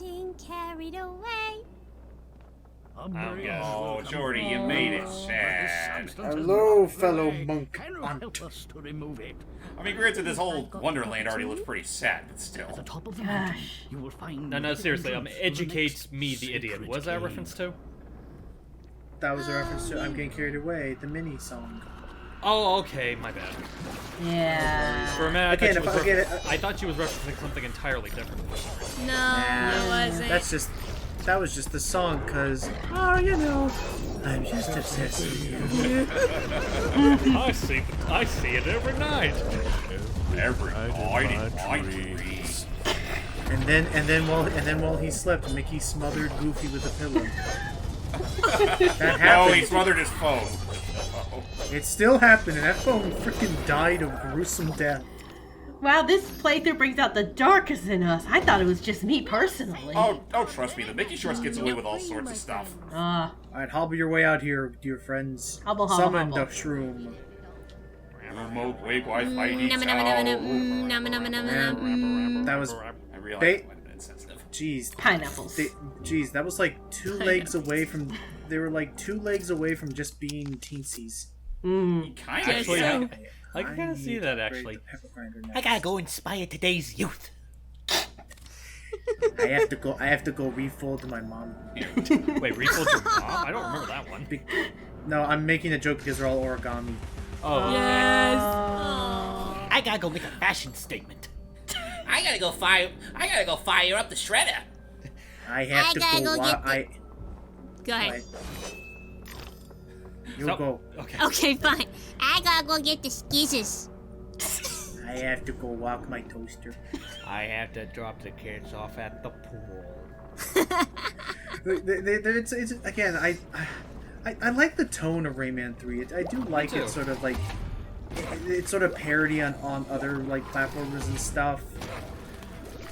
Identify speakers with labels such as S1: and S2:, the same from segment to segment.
S1: getting carried away.
S2: Oh, Jordy, you made it sad.
S3: Hello, fellow monk.
S4: Help us to remove it.
S2: I mean, granted, this whole Wonderland already looks pretty sad, but still.
S4: At the top of the mountain, you will find.
S5: No, seriously. Educate me, the idiot. What was that a reference to?
S3: That was a reference to I'm Getting Carried Away, the mini song.
S5: Oh, okay, my bad.
S6: Yeah.
S5: For a minute, I thought she was referencing something entirely different.
S1: No, it wasn't.
S3: That was just the song, cause, oh, you know, I'm just obsessed with you.
S5: I see it every night.
S2: Every night in my dreams.
S3: And then while he slept, Mickey smothered Goofy with a pillow. That happened.
S2: No, he smothered his phone.
S3: It still happened, and that phone freaking died a gruesome death.
S6: Wow, this playthrough brings out the darkest in us. I thought it was just me personally.
S2: Oh, trust me, the Mickey Shorts gets away with all sorts of stuff.
S3: Alright, hobble your way out here, dear friends.
S6: Hobble.
S3: Summon the shroom.
S2: Remote wake Wi-Fi
S3: That was...
S2: I realized it might have been insensitive.
S3: Jeez.
S6: Pineapples.
S3: Jeez, that was like two legs away from... They were like 2 legs away from just being teensies.
S2: Kind of.
S5: Actually,
S2: Yeah.
S5: I can kind of see that, actually.
S4: I gotta go inspire today's youth.
S3: I have to go refold my mom.
S5: Wait, refold your mom? I don't remember that one.
S3: No, I'm making a joke because they're all origami.
S5: Oh.
S1: Yes.
S4: I gotta go make a fashion statement. I gotta go fire up the shredder.
S3: I have to
S1: gotta
S3: go.
S1: go get Go ahead.
S3: You go.
S5: Okay.
S1: Okay, fine. I gotta go get the skizzes.
S3: I have to go walk my toaster.
S5: I have to drop the kids off at the pool.
S3: It's again. I like the tone of Rayman 3. I do like it. Sort of like it's sort of parody on other like platformers and stuff.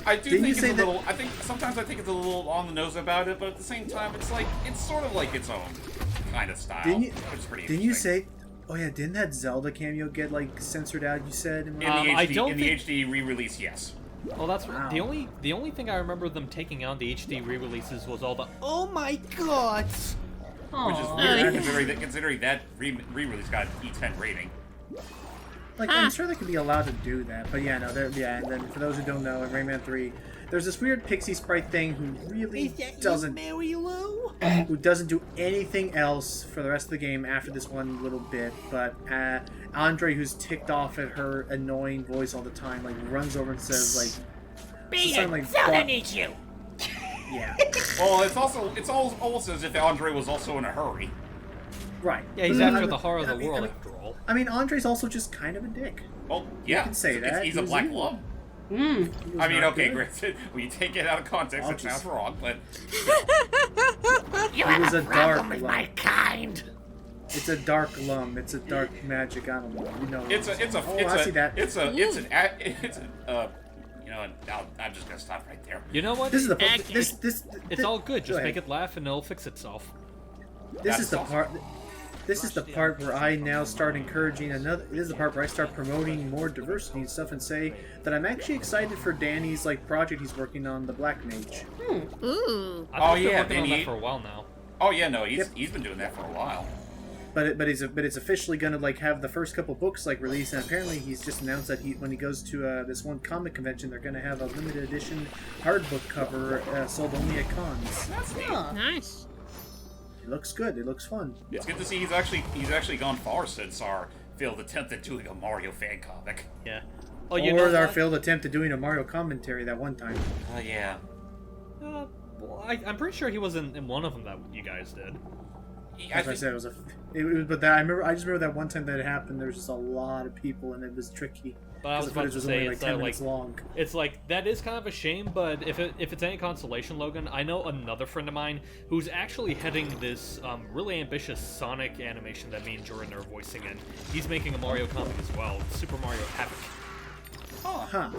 S2: I do think it's a little. Sometimes I think it's a little on the nose about it, but at the same time, it's sort of like its own kind of style. Didn't
S3: you say? Oh yeah, didn't that Zelda cameo get like censored out? You said
S2: in the HD re-release, yes.
S5: Oh, that's the only thing I remember them taking on the HD re-releases was all the oh my god,
S2: which is weird considering that re-release got an E10 rating.
S3: Like, I'm sure they could be allowed to do that, but yeah, no, and then for those who don't know, in Rayman 3, there's this weird pixie sprite thing who really doesn't do anything else for the rest of the game after this one little bit, but Andre, who's ticked off at her annoying voice all the time, like, runs over and says, like...
S4: Zelda needs you!
S3: Yeah.
S2: Well, it's almost as if Andre was also in a hurry.
S3: Right.
S5: Yeah, he's after the heart of the world, after all.
S3: I mean, Andre's also just kind of a dick.
S2: Well, yeah.
S3: You can say that.
S2: He's a black love. I mean, okay, granted, when you take it out of context, it sounds wrong, but...
S4: You have a problem with my kind!
S3: It's a dark lum. It's a dark magic. I don't know. You know. You know, I'm just gonna stop right there.
S5: You know what?
S3: This is the
S5: it's all good. Just make it laugh and it'll fix itself.
S3: This is the part. This is the part where I now start encouraging another. This is the part where I start promoting more diversity and stuff, and say that I'm actually excited for Danny's project he's working on, the Black Mage.
S1: Ooh.
S5: I've been working on that for a while now.
S2: Oh yeah, no, he's been doing that for a while.
S3: But it's officially gonna have the first couple books released, and apparently he's just announced that when he goes to this one comic convention, they're gonna have a limited edition hard book cover sold only at cons.
S2: That's neat.
S1: Nice.
S3: It looks good. It looks fun.
S2: It's good to see he's actually gone far since our failed attempt at doing a Mario fan comic.
S5: Yeah.
S3: Oh, or our failed attempt at doing a Mario commentary that one time.
S2: Oh yeah.
S5: Well, I'm pretty sure he was in one of them that you guys did.
S3: As I said, it was I just remember that one time that it happened. There was just a lot of people, and it was tricky.
S5: But I was about to say,
S3: it's 10 minutes long.
S5: It's that is kind of a shame, but if it's any consolation, Logan, I know another friend of mine who's actually heading this really ambitious Sonic animation that me and Jordan are voicing in. He's making a Mario comic as well, Super Mario Havoc.
S3: Oh. Huh.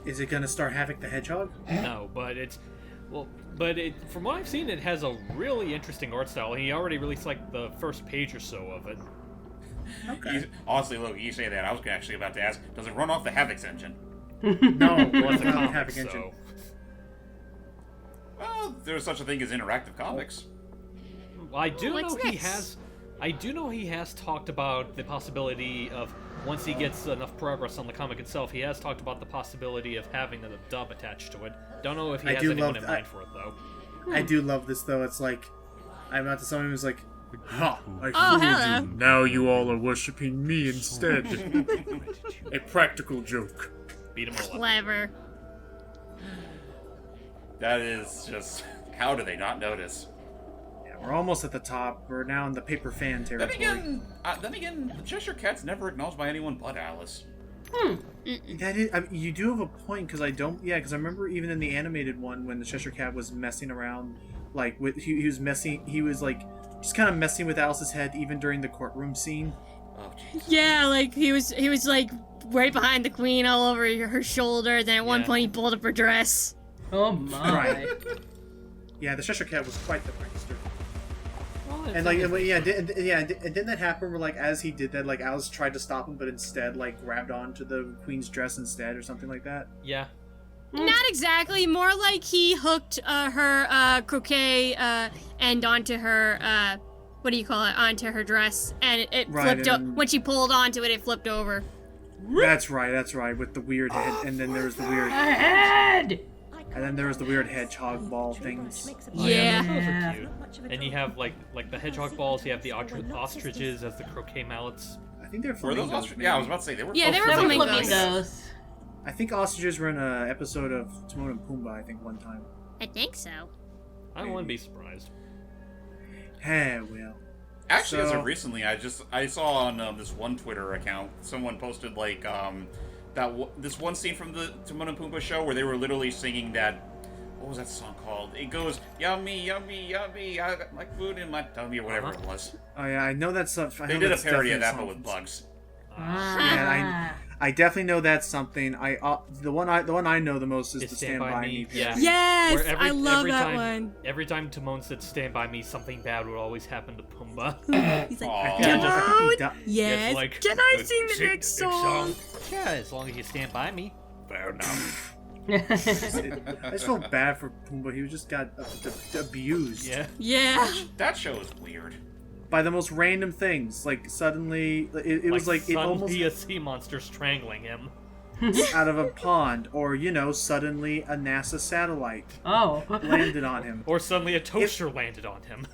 S3: Is it gonna star Havoc the Hedgehog?
S5: No, but from what I've seen, it has a really interesting art style. He already released the first page or so of it.
S3: Okay.
S2: Honestly, look, you say that. I was actually about to ask, does it run off the Havoc's engine?
S3: No,
S5: Well, it's a
S3: not
S5: comic,
S3: Havoc engine.
S2: Well, there's such a thing as interactive comics.
S5: I do
S1: What's
S5: know he
S1: this?
S5: has. I do know he has talked about the possibility of, once he gets enough progress on the comic itself, he has talked about the possibility of having a dub attached to it. Don't know if he
S3: I
S5: has
S3: do
S5: anyone
S3: love-
S5: in mind for it though.
S3: I do love this though. It's like I'm about to someone who's like, "Ha! I
S1: Oh,
S3: fooled
S1: hello.
S3: you. Now you all are worshiping me instead." A practical joke.
S5: Beat him all up.
S1: Clever.
S2: That is just... How do they not notice?
S3: Yeah, we're almost at the top. We're now in the paper fan territory.
S2: Then again, the Cheshire Cat's never acknowledged by anyone but Alice.
S3: That is, I mean, you do have a point because I don't. Yeah, because I remember even in the animated one when the Cheshire Cat was messing around, like with he was messing. He was like just kind of messing with Alice's head even during the courtroom scene.
S2: Oh, jeez.
S1: Yeah, like he was like right behind the queen, all over her shoulder. Then at one
S5: Yeah.
S1: point he pulled up her dress.
S6: Oh my.
S3: Right. Yeah, the Cheshire Cat was quite the prankster.
S5: Well,
S3: And like, didn't that happen where like as he did that, like Alice tried to stop him, but instead like grabbed onto the queen's dress instead, or something like that?
S5: yeah.
S1: Not exactly. More like he hooked her croquet end onto her what do you call it? Onto her dress, and it
S3: Right,
S1: flipped up.
S3: and-
S1: When she pulled onto it, it flipped over.
S3: That's right, with the weird head, and then there was the weird,
S6: Head!
S3: and then there was the weird hedgehog ball things.
S1: Yeah.
S5: Those
S6: Yeah.
S5: are cute. And you have like the hedgehog balls. You have the ostriches as the croquet mallets.
S3: I think they're
S2: Were those
S3: flamingos.
S2: ostriches? Yeah, I was about to say, they were
S1: Yeah, they were
S6: There were
S1: flamingos.
S6: flamingos.
S3: I think ostriches were in an episode of Timon and Pumbaa. I think one time.
S1: I think so.
S5: I wouldn't be surprised.
S3: Hey, well.
S2: Actually, as
S3: So-
S2: of recently, I saw on this one Twitter account, someone posted like this one scene from the Timon and Pumbaa show where they were literally singing that. What was that song called? It goes yummy, yummy, yummy. I got like food in my tummy or whatever it was.
S3: Oh yeah, I know that stuff.
S2: They did a parody of that, but with bugs.
S3: Yeah, I definitely know that's something. The one I know the most is
S5: It's
S3: the Stand By Me.
S5: Yeah.
S1: Yes,
S5: Where
S1: I love
S5: every
S1: that
S5: time,
S1: one.
S5: Every time Timon said "Stand by me," something bad would always happen to Pumbaa.
S1: He's like,
S2: Aw.
S3: Yeah, just like he
S1: "Timon,
S3: di-
S1: yes.
S5: It's like,
S1: Can I sing the next song?
S5: Yeah, as long as you stand by me.
S2: Fair enough.
S3: I just felt bad for Pumbaa. He just got abused
S5: Yeah.
S1: Yeah.
S2: That show is weird.
S3: by the most random things. Like suddenly, it was like it almost
S5: suddenly a sea monster strangling him.
S3: out of a pond, or suddenly a NASA satellite
S6: Oh.
S3: landed on him.
S5: Or suddenly a toaster landed on him.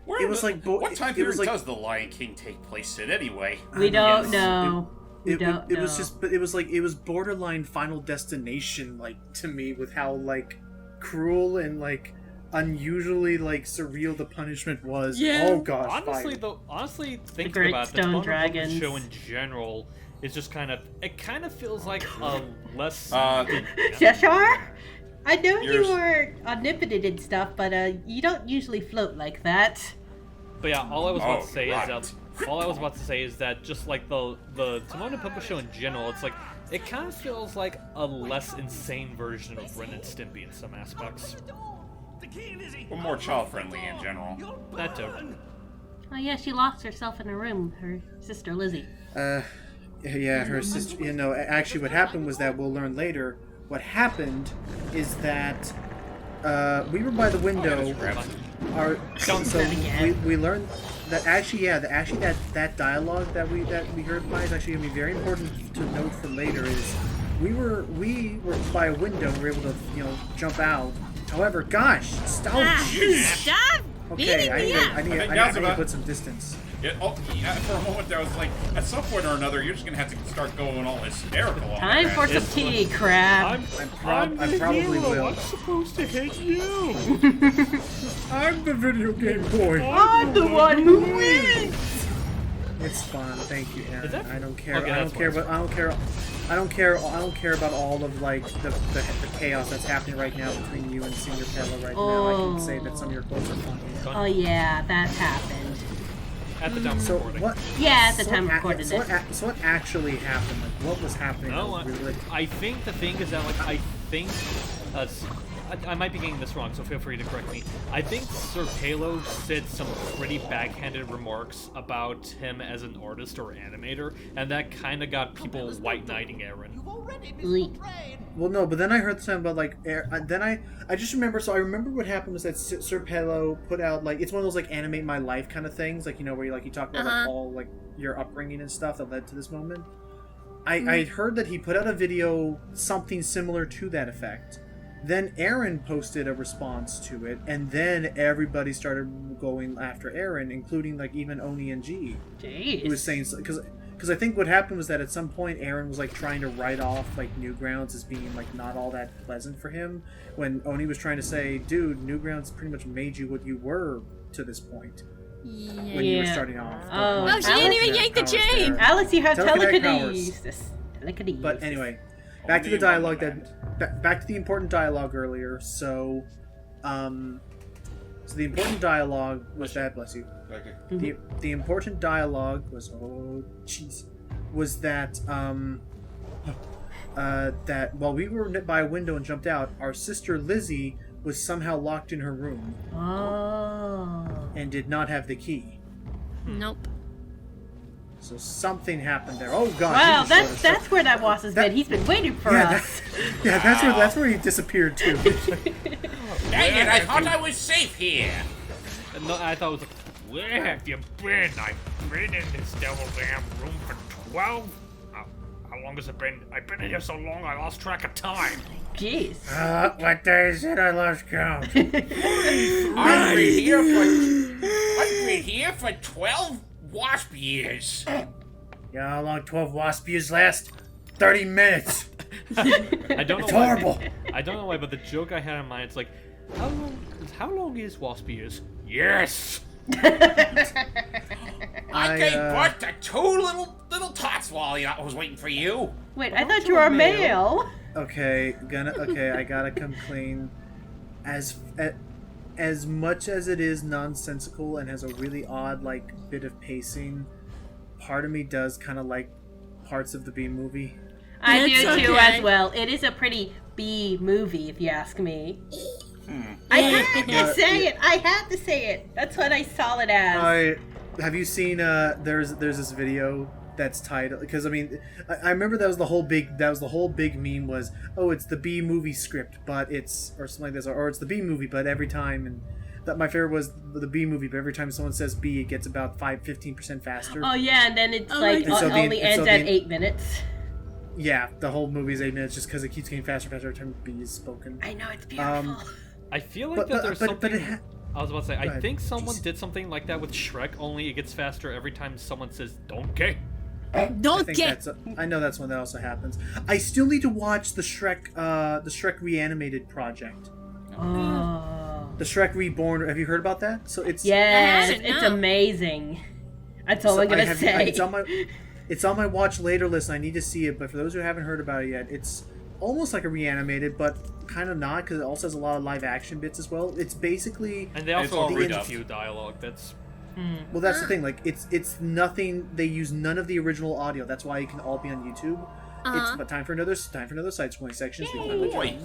S2: Where
S3: It was
S2: the-
S3: like
S2: what time
S3: it
S2: period
S3: was like-
S2: does The Lion King take place in anyway?
S6: We don't
S3: Yes.
S6: know. We
S3: It
S6: don't
S3: was
S6: know.
S3: just, but it was like it was borderline Final Destination, like to me, with how like cruel and like unusually like surreal the punishment was.
S1: Yeah.
S3: Oh gosh.
S5: Honestly, thinking
S6: Great
S5: about it, the
S6: Stone
S5: Timon and Pumbaa
S6: Dragons.
S5: show in general is just kind of feels like a less.
S6: Cheshire? I know
S2: Yours-
S6: you were omnipotent and stuff, but you don't usually float like that.
S5: But yeah, all I was about
S2: Oh,
S5: to say
S2: right.
S5: is that just like the Timon and Pumbaa show in general, it's like it kind of feels like a less insane version of Ren and Stimpy in some aspects.
S2: Or more child-friendly in general.
S5: That too.
S6: Oh yeah, she lost herself in a room. Her sister Lizzie.
S3: Yeah, her sister. Actually, what happened was that we'll learn later. What happened is that we were by the window. Our
S6: Don't
S3: so
S6: do it again.
S3: we learned that that dialogue that we heard by is actually gonna be very important to note for later. Is we were by a window. We were able to jump out. However, gosh, stop!
S1: Stop
S3: Okay,
S1: beating
S3: I
S1: me
S3: need
S1: up.
S3: to put some distance.
S2: Yeah, for a moment there, I was like, at some point or another, you're just gonna have to start going all hysterical on
S6: Time
S2: that.
S6: for some tea, crab.
S3: I probably will.
S5: I'm supposed to hate you.
S3: I'm the video game boy.
S6: I'm the one who wins.
S3: It's fun. Thank you, Aaron.
S5: Is that-
S3: I don't care.
S5: Okay,
S3: I don't
S5: that's
S3: care.
S5: fine.
S3: But I don't care about all of like the chaos that's happening right now between you and Senior Pella right now. I can say that some of your quotes are funny.
S6: Oh yeah, that happened.
S5: At the time of
S3: So
S5: recording.
S3: what?
S6: Yeah, at the
S3: so
S6: time
S3: what,
S6: recorded
S3: so
S6: it.
S3: so what actually happened? Like what was happening?
S5: No,
S3: that was really,
S5: I think the thing is that like I think I might be getting this wrong, so feel free to correct me. I think Sir Palo said some pretty backhanded remarks about him as an artist or animator, and that kind of got people white knighting Aaron.
S3: Well, no, but then I heard something about like. Then I just remember. So I remember what happened was that Sir Palo put out like it's one of those like animate my life kind of things, like where you talk about like all like your upbringing and stuff that led to this moment. I heard that he put out a video something similar to that effect. Then Aaron posted a response to it, and then everybody started going after Aaron, including like even Oni and G.
S6: Jeez.
S3: Who was saying because I think what happened was that at some point Aaron was like trying to write off like Newgrounds as being like not all that pleasant for him, when Oni was trying to say, dude, Newgrounds pretty much made you what you were to this point.
S1: Yeah.
S3: When you were starting off.
S6: Oh,
S1: she didn't even yank the chain!
S6: Alice, you have
S3: Telekinetic
S6: telekinesis.
S3: But anyway, back to the dialogue back to the important dialogue earlier. So the important dialogue was that, bless you. The important dialogue was that that while we were by a window and jumped out, our sister Lizzie was somehow locked in her room.
S6: Oh.
S3: And did not have the key.
S1: Nope.
S3: So something happened there. Oh god.
S6: Wow, that's where that boss has been. He's been waiting for us.
S3: That's where he disappeared too.
S4: Dang it, I thought I was safe here.
S5: No, I thought it was like, where have you been? I've been in this devil damn room for 12? How long has it been? I've been in here so long I lost track of time.
S6: Jeez.
S3: What day is it? I lost count.
S4: I've been here for 12 wasp years.
S3: Yeah, how long 12 wasp years last? 30 minutes.
S5: I don't know
S3: It's
S5: why.
S3: horrible.
S5: I don't know why, but the joke I had in mind, it's like, how long is wasp years? Yes!
S4: I gave birth to 2 little tots while I was waiting for you.
S6: Wait, I thought you were a male.
S3: Okay, I gotta come clean. As much as it is nonsensical and has a really odd like bit of pacing, part of me does kind of like parts of the B movie.
S6: I do
S1: That's
S6: too
S1: okay.
S6: as well. It is a pretty B movie, if you ask me. I had to say it. I had to say it. That's what I saw it as.
S3: Have you seen? There's this video that's titled, because I mean, I remember that was the whole big meme was, oh, it's the B movie script, but it's, or something like this, or it's the B movie, but every time, and that my favorite was the B movie, but every time someone says B, it gets about 15% faster.
S6: Oh yeah, and then it's like
S3: God.
S6: only ends at 8 minutes.
S3: Yeah, the whole movie is 8 minutes just because it keeps getting faster and faster every time B is spoken.
S6: I know, it's beautiful.
S5: I feel like there's something... I was about to say, I
S3: ahead.
S5: think someone did something like that with Shrek, only it gets faster every time someone says donkey.
S3: I know that's one that also happens. I still need to watch the Shrek Reanimated project.
S6: Oh.
S3: The Shrek Reborn. Have you heard about that? So it's
S6: Yes,
S1: haven't,
S6: it's
S1: no.
S6: amazing. That's all I'm gonna say.
S3: It's on my watch later list. And I need to see it. But for those who haven't heard about it yet, it's almost like a Reanimated, but kind of not, because it also has a lot of live action bits as well. It's basically,
S5: And they
S2: It's
S5: also
S2: all
S5: have
S2: redubbed.
S5: a few dialogue that's...
S3: well, that's the thing. Like it's nothing. They use none of the original audio. That's why it can all be on YouTube. It's but time for another side scrolling sections.
S4: Boy.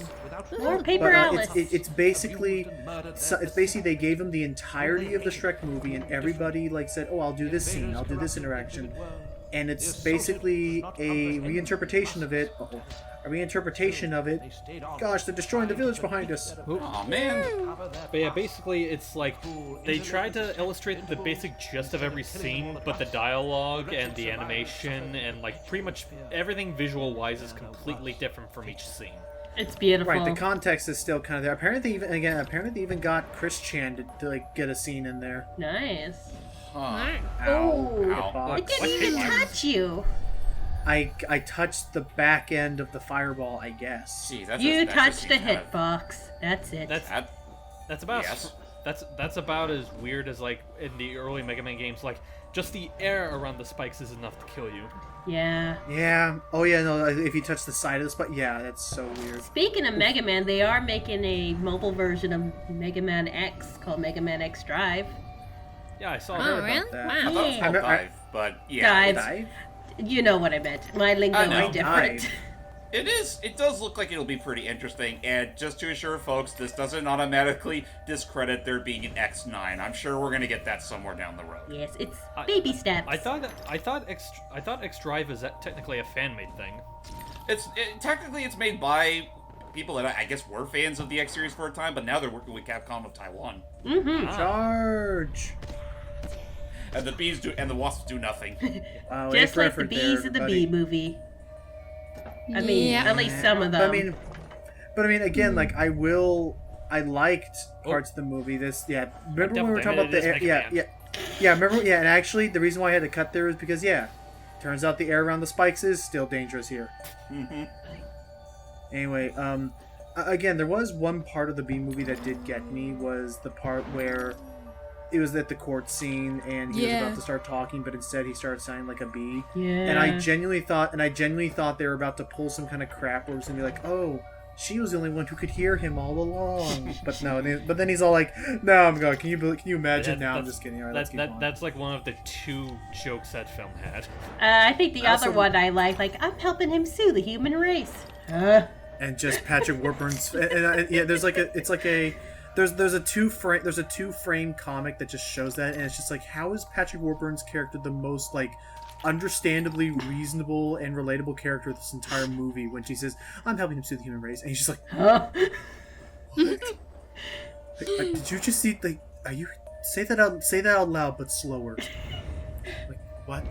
S6: More Paper
S3: But
S6: Alice.
S3: it's basically they gave them the entirety of the Shrek movie, and everybody like said, "Oh, I'll do this scene, I'll do this interaction," and it's basically a reinterpretation of it. Gosh, they're destroying the village behind us.
S2: Aw, man.
S5: But yeah, basically, it's like they tried to illustrate the basic gist of every scene, but the dialogue and the animation and like pretty much everything visual-wise is completely different from each scene.
S6: It's beautiful.
S3: Right, the context is still kind of there. Apparently, they even got Chris Chan to like get a scene in there.
S6: Nice.
S2: Huh.
S6: Oh,
S2: Ow.
S6: it didn't even touch you.
S3: I touched the back end of the fireball, I guess.
S2: Gee, that's
S6: You
S2: that
S6: touched
S2: just
S6: the
S2: seems kind of-
S6: hitbox. That's it.
S5: That's about
S2: Yes.
S5: that's about as weird as like in the early Mega Man games. Like just the air around the spikes is enough to kill you.
S6: Yeah.
S3: Yeah. Oh yeah. No. If you touch the side of the spot, yeah, that's so weird.
S6: Speaking of Mega Man, they are making a mobile version of Mega Man X called Mega Man X Drive.
S5: Yeah, I saw
S1: Oh,
S5: that.
S1: really?
S3: that.
S1: Wow.
S2: I thought it was called
S3: I-
S2: Dive, but yeah.
S6: Dive.
S3: Dive?
S6: You know what I meant. My lingo
S2: I know.
S6: is different.
S3: Dive.
S2: It is. It does look like it'll be pretty interesting, and just to assure folks, this doesn't automatically discredit there being an X9. I'm sure we're gonna get that somewhere down the road.
S6: Yes, it's baby steps.
S5: I thought X Drive is technically a fan-made thing.
S2: Technically it's made by people that I guess were fans of the X series for a time, but now they're working with Capcom of Taiwan.
S3: Charge.
S2: And the bees do, and the wasps do nothing.
S6: Just like the bees in the Bee movie. I mean, at least some of them.
S3: But I mean, again, like I liked parts of the movie. Remember when we were talking about the air? Remember, and actually, the reason why I had to cut there is because, turns out the air around the spikes is still dangerous here.
S2: Mm-hmm.
S3: Anyway, again, there was one part of the Bee movie that did get me, was the part where it was at the court scene and he was about to start talking, but instead he started sounding like a bee.
S6: Yeah.
S3: And I genuinely thought they were about to pull some kind of crap where it was gonna be like, oh, she was the only one who could hear him all along. But no, but then he's all like, no, I'm going. Can you imagine? Now I'm just kidding. All right, let's keep going.
S5: That's like one of the 2 jokes that film had.
S6: I think the other one I like I'm helping him sue the human race.
S3: And just Patrick Warburton's, there's a two frame comic that just shows that, and it's just like, how is Patrick Warburton's character the most like understandably reasonable and relatable character of this entire movie when she says, I'm helping him sue the human race, and he's just like, what? Did you just see say that out loud but slower? Like, what?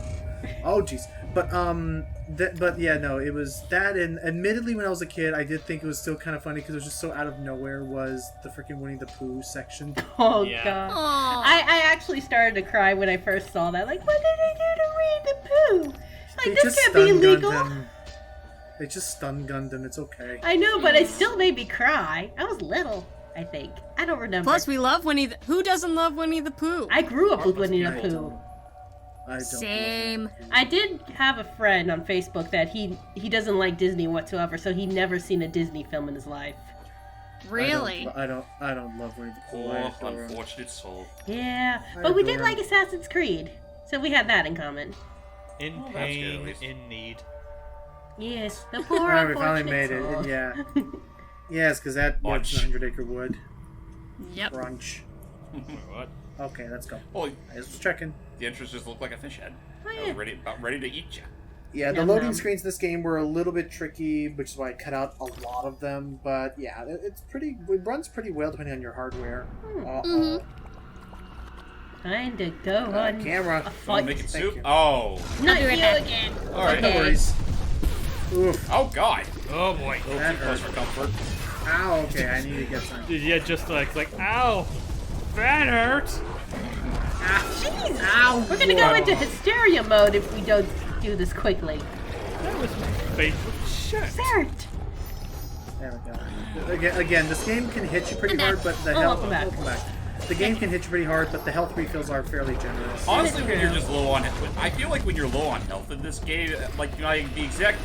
S3: Oh jeez. But yeah, no, it was that, and admittedly when I was a kid I did think it was still kind of funny because it was just so out of nowhere was the freaking Winnie the Pooh section.
S6: Oh
S5: Yeah.
S6: god.
S1: Aw.
S6: I actually started to cry when I first saw that. Like, what did they do to Winnie the Pooh? Like,
S3: They
S6: this
S3: just
S6: can't be
S3: stun
S6: legal.
S3: gunned him. They just stun gunned him. It's okay.
S6: I know, but it still made me cry. I was little, I think. I don't remember.
S1: Plus, we love Winnie. Who doesn't love Winnie the Pooh?
S6: I grew up with
S5: Harmless
S6: Winnie the
S5: people.
S6: Pooh.
S3: I don't
S1: Same.
S6: I did have a friend on Facebook that he doesn't like Disney whatsoever, so he'd never seen a Disney film in his life.
S1: Really?
S3: I don't love Winnie the Pooh. I
S2: Poor,
S3: adore him.
S2: unfortunate soul.
S6: Yeah,
S3: I
S6: but we
S3: adore
S6: did
S3: him.
S6: like Assassin's Creed, so we had that in common.
S5: In
S2: that's good,
S5: pain,
S2: at least.
S5: in need.
S6: Yes, the poor
S3: Alright, we finally
S6: unfortunate
S3: made it.
S6: soul.
S3: Yeah. Yes, because that works
S2: Bunch.
S3: 100 Acre Wood.
S1: Yep.
S3: Brunch.
S5: Wait, what?
S3: Okay, let's go.
S2: Well,
S3: I was just checking.
S2: the entrance just looked like a fish head.
S6: Oh,
S2: I
S6: yeah.
S2: was about ready to eat you.
S3: Yeah, the
S6: Yum,
S3: loading
S6: yum.
S3: screens in this game were a little bit tricky, which is why I cut out a lot of them. But yeah, it runs pretty well depending on your hardware. Uh-oh.
S6: Time to go on
S3: Camera.
S6: a
S2: Want
S6: fight.
S2: to make it
S3: Thank
S2: soup?
S3: you.
S2: Oh.
S6: Not
S1: I'll
S6: you
S1: be right back.
S6: again.
S2: Alright,
S3: No
S6: Okay.
S3: worries. Oof.
S2: Oh god.
S5: Oh boy.
S3: That
S2: Too close
S3: hurt.
S2: for comfort.
S3: Ow, okay, I need to get some.
S5: Yeah, just like, ow, that hurts.
S6: Jeez.
S3: Ow!
S6: We're gonna go into hysteria mode if we don't do this quickly.
S5: That was my favorite shit.
S6: Cert.
S3: There we go. Again, this game can hit you pretty hard, but the health.
S6: welcome back.
S3: The game can hit you pretty hard, but the health refills are fairly generous.
S2: Honestly, when you're just low on, I feel like when you're low on health in this game, like the exact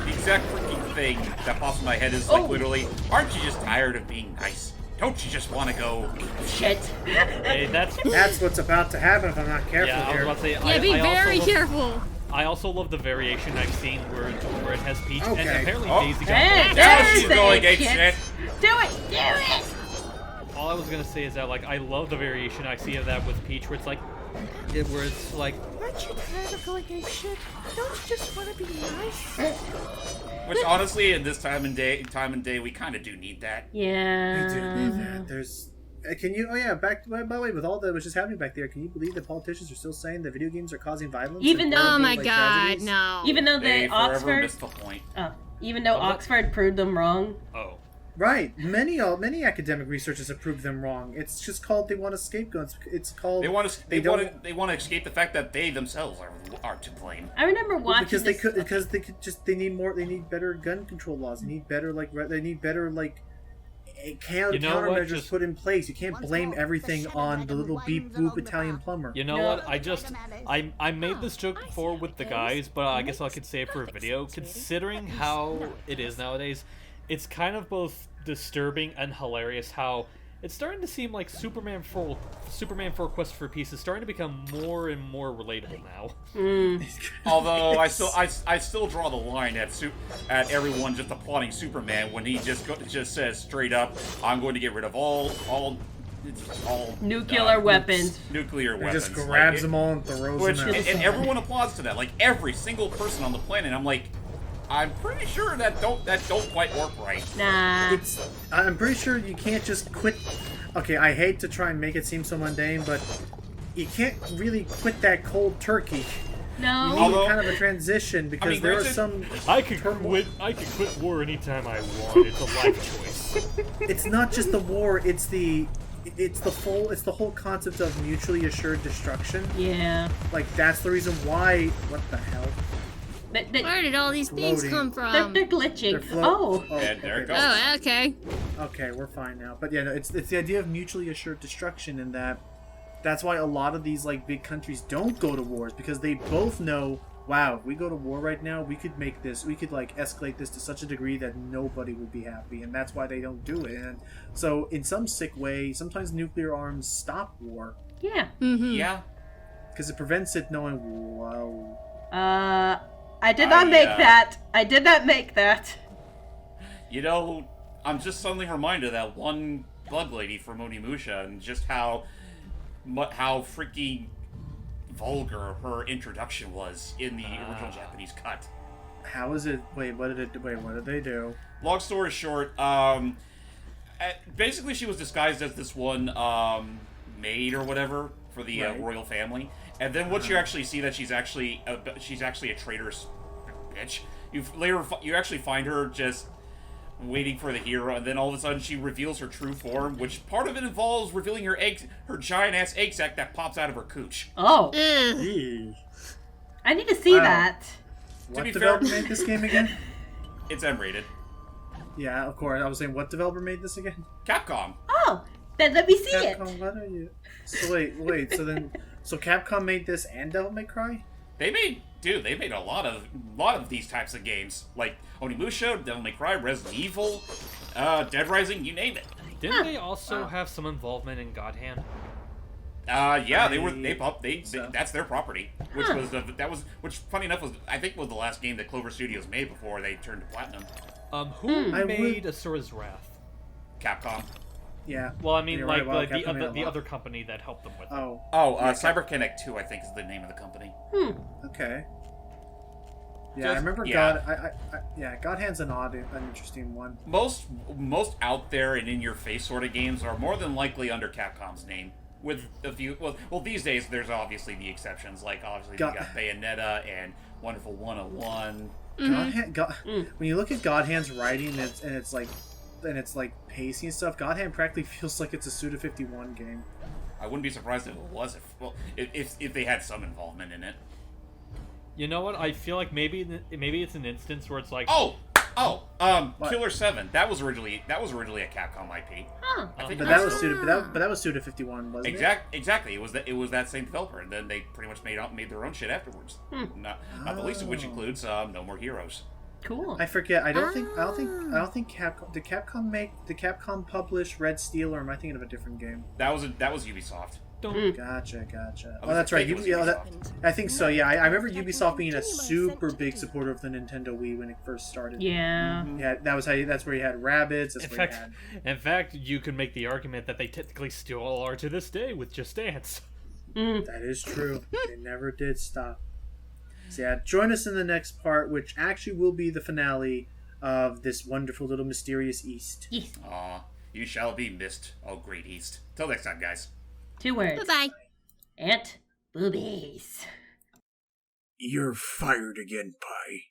S2: freaking thing that pops in my head is like literally, aren't you just tired of being nice? Don't you just want to go?
S6: Shit.
S5: Hey, that's
S3: That's what's about to happen if I'm not careful
S5: yeah. I was
S3: here.
S5: about to say.
S1: Yeah, be very careful.
S5: I also love the variation I've seen where it has Peach and
S3: Okay.
S5: apparently
S2: Oh.
S5: Daisy
S6: Hey,
S5: got.
S2: Now
S6: there's
S2: she's
S6: the
S2: going ape
S6: shit.
S2: shit.
S6: Do it. Do it.
S5: All I was gonna say is that like I love the variation I see of that with Peach, where it's like,
S7: Aren't you tired of going ape shit? Don't you just want to be nice?
S2: Which honestly, in this time and day, we kind of do need that.
S6: Yeah.
S3: I do need that. There's. Can you? Oh yeah. By the way, with all that which is happening back there, can you believe that politicians are still saying that video games are causing violence?
S6: Even
S3: and
S6: though-
S1: Oh
S3: horrible,
S1: my
S3: like,
S1: god,
S3: tragedies?
S1: no.
S6: Even though
S2: They
S6: the
S2: forever
S6: Oxford,
S2: missed the point.
S6: even though Oxford proved them wrong.
S5: oh,
S3: Right. Many academic researchers have proved them wrong. It's just called they want to scapegoat. It's called
S2: They want to.
S3: They
S2: They want to escape the fact that they themselves are to blame.
S6: I remember watching
S3: because
S6: this.
S3: they could just they need better gun control laws. They need better
S5: You know what?
S3: countermeasures
S5: Just-
S3: put in place. You can't blame everything on the little beep boop Italian plumber.
S5: you know
S6: No.
S5: what? I made this joke before with the guys, but I guess I could say it for a video. Considering how it is nowadays, it's kind of both disturbing and hilarious how it's starting to seem like Superman 4 Quest for Peace is starting to become more and more relatable now.
S2: Although I still draw the line at everyone just applauding Superman when he just says straight up, "I'm going to get rid of all
S6: nuclear weapons."
S2: Nuclear weapons.
S3: Just grabs them all and throws them out.
S2: And everyone applauds to that. Like every single person on the planet. I'm like, I'm pretty sure that don't quite work right.
S6: Nah.
S3: I'm pretty sure you can't just quit. Okay, I hate to try and make it seem so mundane, but you can't really quit that cold turkey.
S6: No.
S3: You need kind of a transition because there are some.
S5: I could quit war anytime I want. It's a life choice.
S3: It's not just the war. It's the whole concept of mutually assured destruction.
S6: Yeah.
S3: Like that's the reason why. What the hell?
S1: Where did all these things come from?
S6: They're glitching.
S2: And there it goes.
S1: Oh, okay.
S3: Okay, we're fine now. But yeah, no, it's the idea of mutually assured destruction, and that's why a lot of these like big countries don't go to wars because they both know, wow, if we go to war right now, we could like escalate this to such a degree that nobody would be happy, and that's why they don't do it. And so, in some sick way, sometimes nuclear arms stop war.
S6: Yeah.
S1: Mm-hmm.
S2: Yeah.
S3: Because it prevents it knowing, whoa.
S6: I did not make that. I did not make that.
S2: You know, I'm just suddenly reminded of that one bug lady from Onimusha and just how freaking vulgar her introduction was in the original Japanese cut.
S3: How is it? Wait, what did they do?
S2: Long story short, basically she was disguised as this one maid or whatever for the royal family. And then once you actually see that she's actually a traitorous bitch, you actually find her just waiting for the hero, and then all of a sudden she reveals her true form, which part of it involves revealing her giant ass egg sac that pops out of her cooch.
S6: Oh, I need to see that.
S3: What developer made this game again?
S2: It's M-rated.
S3: Yeah, of course. I was saying, what developer made this again?
S2: Capcom.
S6: Oh, then let me see
S3: Capcom, what are you? So wait. So Capcom made this and Devil May Cry?
S2: They made a lot of these types of games, like Onimusha, Devil May Cry, Resident Evil, Dead Rising, you name it.
S5: Didn't they also have some involvement in God Hand?
S2: Yeah, that's their property, which funny enough was the last game that Clover Studios made before they turned to platinum.
S5: Who made Asura's Wrath?
S2: Capcom.
S3: Yeah.
S5: Well, I mean,
S3: right,
S5: the other company that helped them with it.
S2: CyberConnect 2, I think, is the name of the company.
S3: Okay. Yeah, I remember God. God Hand's an interesting one.
S2: Most out there and in your face sort of games are more than likely under Capcom's name. With a few, well, these days there's obviously the exceptions. Like obviously you got Bayonetta and Wonderful 101.
S3: When you look at God Hand's writing, and it's like pacing and stuff, God Hand practically feels like it's a Suda 51 game.
S2: I wouldn't be surprised if it was. If they had some involvement in it.
S5: You know what? I feel like maybe it's an instance where it's like
S2: Killer 7. That was originally a Capcom IP.
S6: Huh.
S3: But that was Suda 51, wasn't it?
S2: Exactly. It was that same developer, and then they pretty much made their own shit afterwards. Not the least of which includes No More Heroes.
S6: Cool.
S3: I forget. I don't think Capcom did Capcom publish Red Steel, or am I thinking of a different game?
S2: That was Ubisoft.
S3: Gotcha. Oh, that's right. I think so. Yeah, I remember Ubisoft being a super big supporter of the Nintendo Wii when it first started.
S6: Yeah.
S3: Yeah, that's where you had rabbits.
S5: In fact, you could make the argument that they technically still are to this day with Just Dance.
S3: That is true. They never did stop. So yeah, join us in the next part, which actually will be the finale of this wonderful little mysterious East.
S2: Aw, you shall be missed, oh great East. Till next time, guys.
S6: 2 words.
S1: Bye-bye.
S6: Ant boobies.
S3: You're fired again, Pie.